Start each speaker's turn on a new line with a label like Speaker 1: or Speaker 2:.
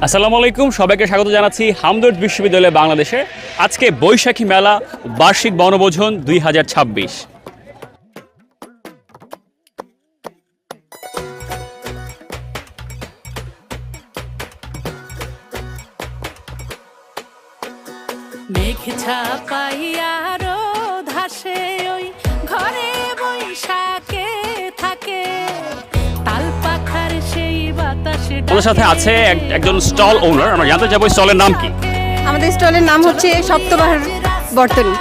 Speaker 1: আসসালামু আলাইকুম, সবাইকে স্বাগত জানাচ্ছি হামদর্দ বিশ্ববিদ্যালয় বাংলাদেশে। আজকে বৈশাখী মেলা বার্ষিক বনভোজন 2026।
Speaker 2: মেঘ ছাপাইয়া রোদ হাসে ওই ঘরে বৈশাখে থাকে তাল পাখার সেই বাতাসে।
Speaker 1: আমাদের সাথে আছে একজন স্টল ওনার, আমরা জানতে চাইবো স্টলের নাম কি?
Speaker 3: আমাদের স্টলের নাম হচ্ছে সপ্তবাহার বর্তনী।